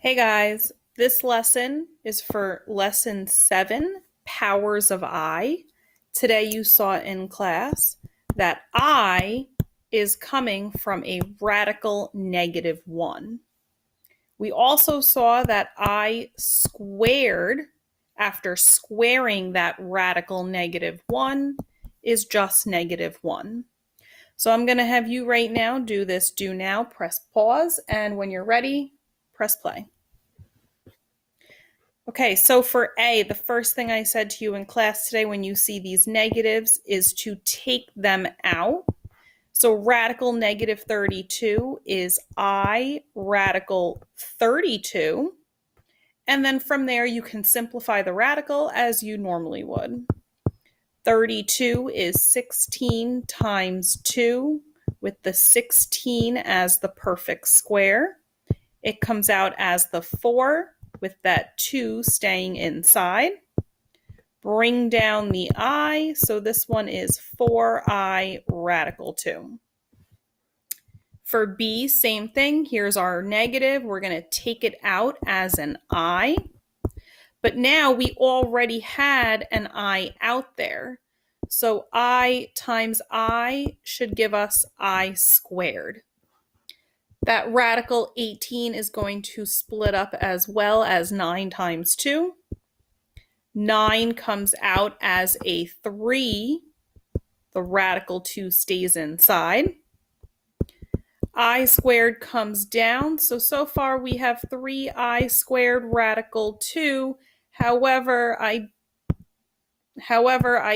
Hey guys, this lesson is for lesson 7, powers of I. Today you saw in class that I is coming from a radical -1. We also saw that I squared, after squaring that radical -1, is just -1. So I'm going to have you right now do this do now, press pause, and when you're ready, press play. Okay, so for A, the first thing I said to you in class today when you see these negatives is to take them out. So radical -32 is I radical 32. And then from there, you can simplify the radical as you normally would. 32 is 16 times 2 with the 16 as the perfect square. It comes out as the 4 with that 2 staying inside. Bring down the I, so this one is 4I radical 2. For B, same thing. Here's our negative. We're going to take it out as an I. But now we already had an I out there. So I times I should give us I squared. That radical 18 is going to split up as well as 9 times 2. 9 comes out as a 3. The radical 2 stays inside. I squared comes down. So far we have 3I squared radical 2. However, I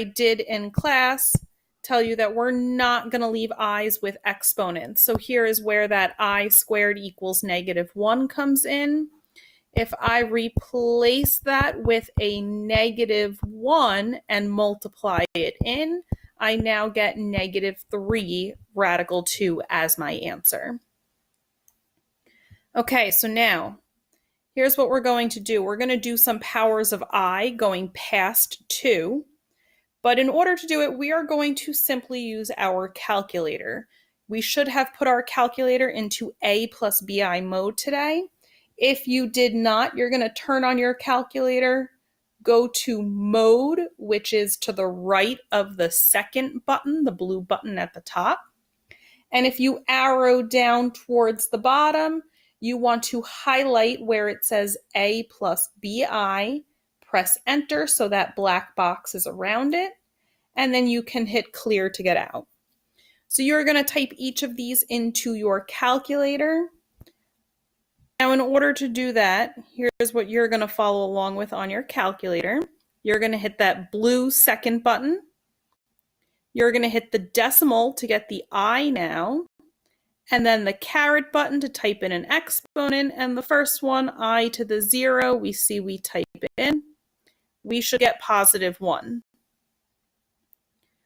did in class tell you that we're not going to leave i's with exponents. So here is where that I squared equals -1 comes in. If I replace that with a -1 and multiply it in, I now get -3 radical 2 as my answer. Okay, so now here's what we're going to do. We're going to do some powers of I going past 2. But in order to do it, we are going to simply use our calculator. We should have put our calculator into A plus BI mode today. If you did not, you're going to turn on your calculator, go to mode, which is to the right of the second button, the blue button at the top. And if you arrow down towards the bottom, you want to highlight where it says A plus BI, press enter so that black box is around it, and then you can hit clear to get out. So you're going to type each of these into your calculator. Now, in order to do that, here's what you're going to follow along with on your calculator. You're going to hit that blue second button. You're going to hit the decimal to get the I now, and then the caret button to type in an exponent, and the first one, I to the 0, we see we type it in. We should get +1.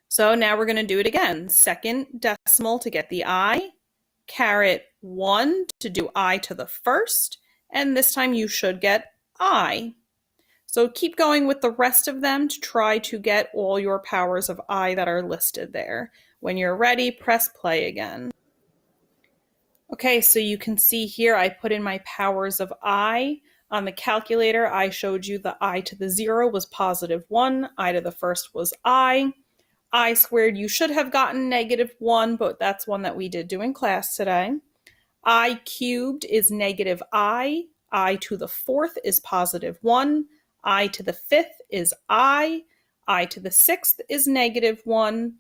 So now we're going to do it again. Second decimal to get the I, caret 1 to do I to the first, and this time you should get I. So keep going with the rest of them to try to get all your powers of I that are listed there. When you're ready, press play again. Okay, so you can see here I put in my powers of I. On the calculator, I showed you the I to the 0 was +1, I to the first was I squared, you should have gotten -1, but that's one that we did do in class today. I cubed is -I to the 4th is +1, I to the 5th is I to the 6th is -1,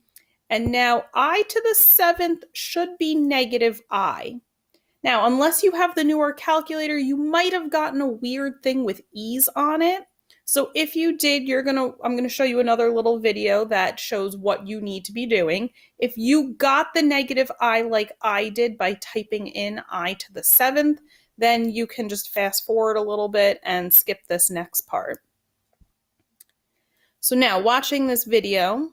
and now I to the 7th should be -I. Now, unless you have the newer calculator, you might have gotten a weird thing with e's on it. So if you did, I'm going to show you another little video that shows what you need to be doing. If you got the -I like I did by typing in I to the 7th, then you can just fast forward a little bit and skip this next part. So now, watching this video,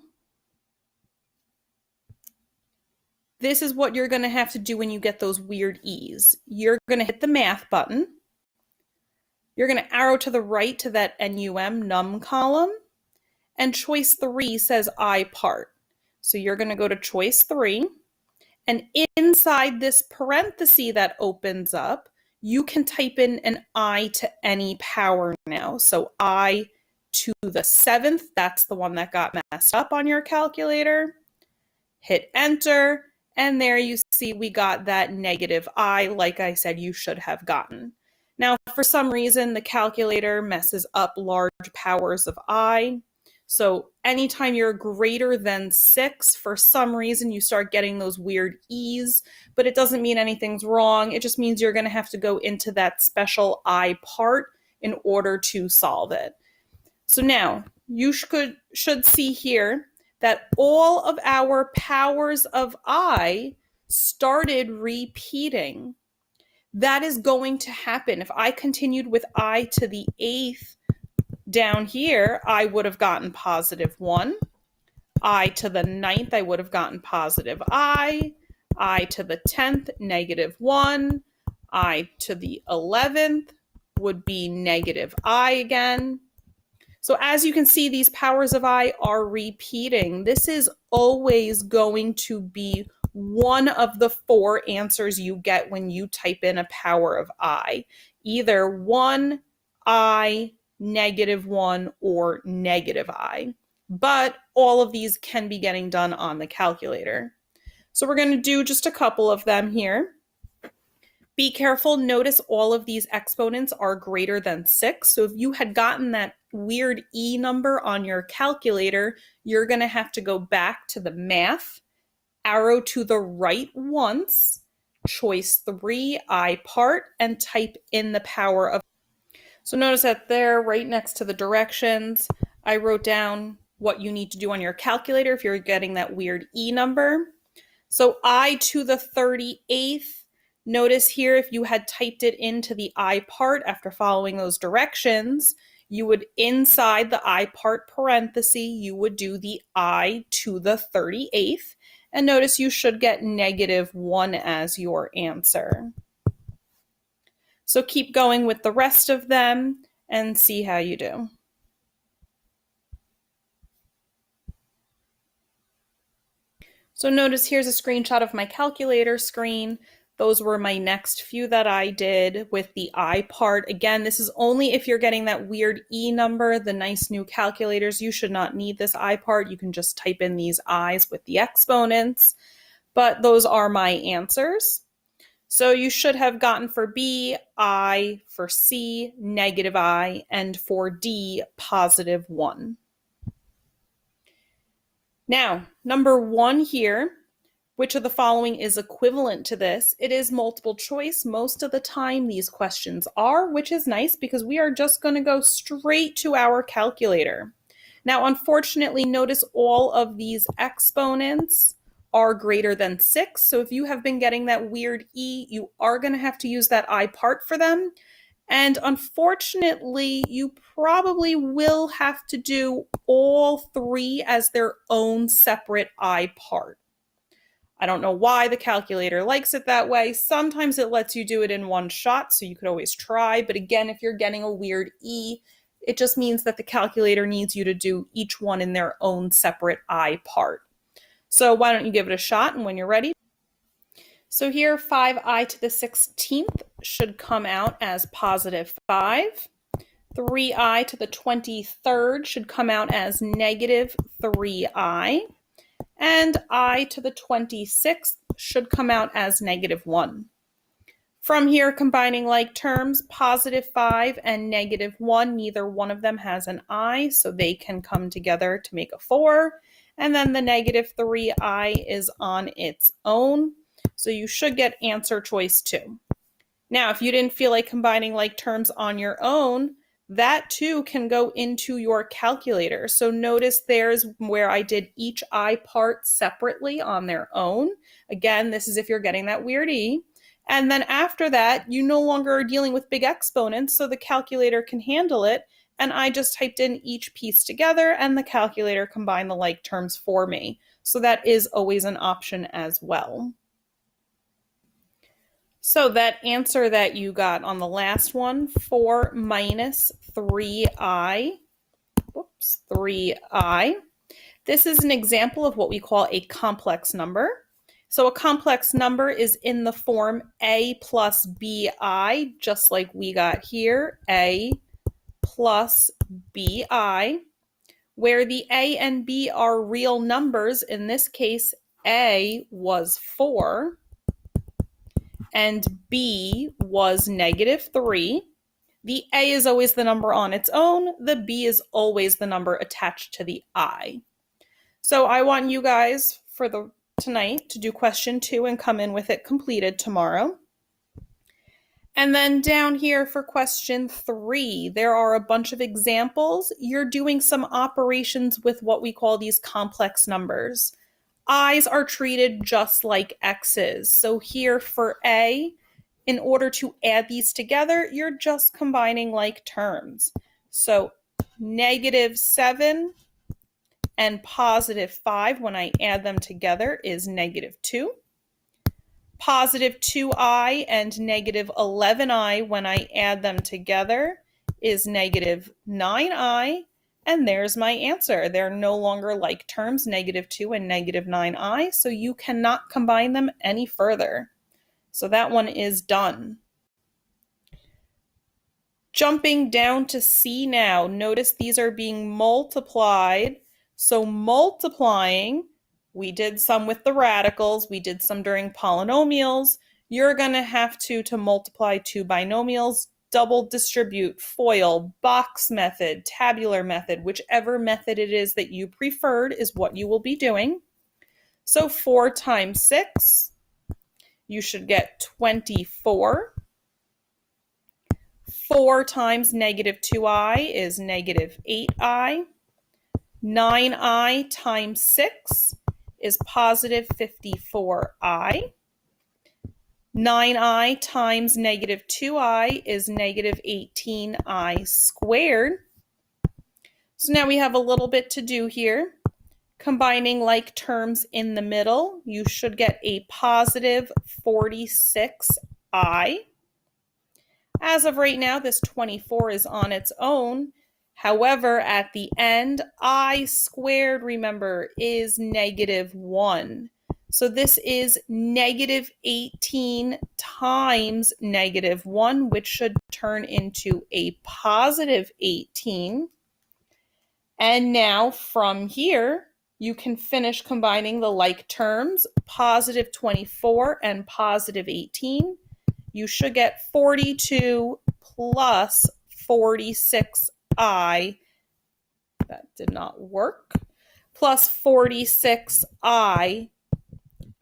this is what you're going to have to do when you get those weird e's. You're going to hit the math button. You're going to arrow to the right to that num column, and choice 3 says I part. So you're going to go to choice 3, and inside this parenthesis that opens up, you can type in an I to any power now. So I to the 7th, that's the one that got messed up on your calculator. Hit enter, and there you see we got that negative I, like I said you should have gotten. Now, for some reason, the calculator messes up large powers of I. So anytime you're greater than 6, for some reason, you start getting those weird E's, but it doesn't mean anything's wrong. It just means you're going to have to go into that special I part in order to solve it. So now you should see here that all of our powers of I started repeating. That is going to happen. If I continued with I to the 8th down here, I would have gotten positive 1. I to the 9th, I would have gotten positive I to the 10th, negative 1. I to the 11th would be negative I again. So as you can see, these powers of I are repeating. This is always going to be one of the 4 answers you get when you type in a power of I. Either 1, I, negative 1, or negative I. But all of these can be getting done on the calculator. So we're going to do just a couple of them here. Be careful, notice all of these exponents are greater than 6. So if you had gotten that weird E number on your calculator, you're going to have to go back to the math, arrow to the right once, choice 3, I part, and type in the power of. So notice that there, right next to the directions, I wrote down what you need to do on your calculator if you're getting that weird E number. So I to the 38th, notice here if you had typed it into the I part after following those directions, you would, inside the I part parenthesis, you would do the I to the 38th. And notice you should get negative 1 as your answer. So keep going with the rest of them and see how you do. So notice here's a screenshot of my calculator screen. Those were my next few that I did with the I part. Again, this is only if you're getting that weird E number, the nice new calculators. You should not need this I part. You can just type in these I's with the exponents. But those are my answers. So you should have gotten for B, I, for C, negative I, and for D, positive 1. Now, number 1 here, which of the following is equivalent to this? It is multiple choice. Most of the time these questions are, which is nice because we are just going to go straight to our calculator. Now, unfortunately, notice all of these exponents are greater than 6. So if you have been getting that weird E, you are going to have to use that I part for them. And unfortunately, you probably will have to do all 3 as their own separate I part. I don't know why the calculator likes it that way. Sometimes it lets you do it in one shot, so you could always try. But again, if you're getting a weird E, it just means that the calculator needs you to do each one in their own separate I part. So why don't you give it a shot, and when you're ready. So here, 5I to the 16th should come out as positive 5. 3I to the 23rd should come out as negative 3I. And I to the 26th should come out as negative 1. From here, combining like terms, positive 5 and negative 1, neither one of them has an I, so they can come together to make a 4. And then the negative 3I is on its own. So you should get answer choice 2. Now, if you didn't feel like combining like terms on your own, that too can go into your calculator. So notice there's where I did each I part separately on their own. Again, this is if you're getting that weird E. And then after that, you no longer are dealing with big exponents, so the calculator can handle it. And I just typed in each piece together, and the calculator combined the like terms for me. So that is always an option as well. So that answer that you got on the last one, 4 minus 3i, 3i. This is an example of what we call a complex number. So a complex number is in the form a plus bi, just like we got here, a plus bi, where the a and b are real numbers. In this case, a was 4 and b was -3. The a is always the number on its own. The b is always the number attached to the I. So I want you guys for tonight to do question 2 and come in with it completed tomorrow. And then down here for question 3, there are a bunch of examples. You're doing some operations with what we call these complex numbers. I's are treated just like X's. So here for A, in order to add these together, you're just combining like terms. So -7 and +5, when I add them together, is -2. +2i and -11i, when I add them together, is -9i. And there's my answer. They're no longer like terms, -2 and -9i, so you cannot combine them any further. So that one is done. Jumping down to C now, notice these are being multiplied. So multiplying, we did some with the radicals, we did some during polynomials. You're going to have to multiply two binomials, double distribute, FOIL, box method, tabular method, whichever method it is that you preferred is what you will be doing. So 4 times 6, you should get 24. 4 times -2i is -8i. 9i times 6 is +54i. 9i times -2i is -18i squared. So now we have a little bit to do here. Combining like terms in the middle, you should get a +46i. As of right now, this 24 is on its own. However, at the end, I squared, remember, is -1. So this is -18 times -1, which should turn into a +18. And now from here, you can finish combining the like terms, +24 and +18. You should get 42 plus 46i, that did not work, plus 46i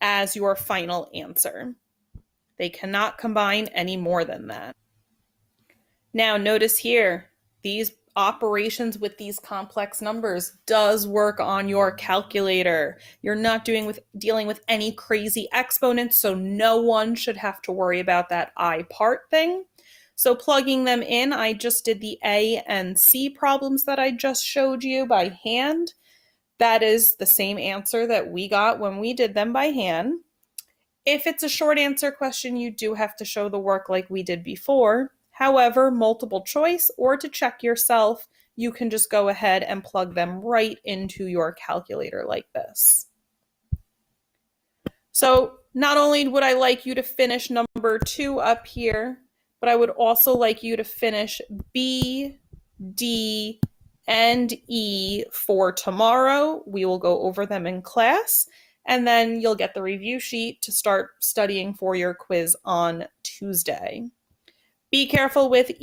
as your final answer. They cannot combine any more than that. Now notice here, these operations with these complex numbers does work on your calculator. You're not dealing with any crazy exponents, so no one should have to worry about that I part thing. So plugging them in, I just did the A and C problems that I just showed you by hand. That is the same answer that we got when we did them by hand. If it's a short answer question, you do have to show the work like we did before. However, multiple choice or to check yourself, you can just go ahead and plug them right into your calculator like this. So not only would I like you to finish number 2 up here, but I would also like you to finish B, D, and E for tomorrow. We will go over them in class, and then you'll get the review sheet to start studying for your quiz on Tuesday. Be careful with E.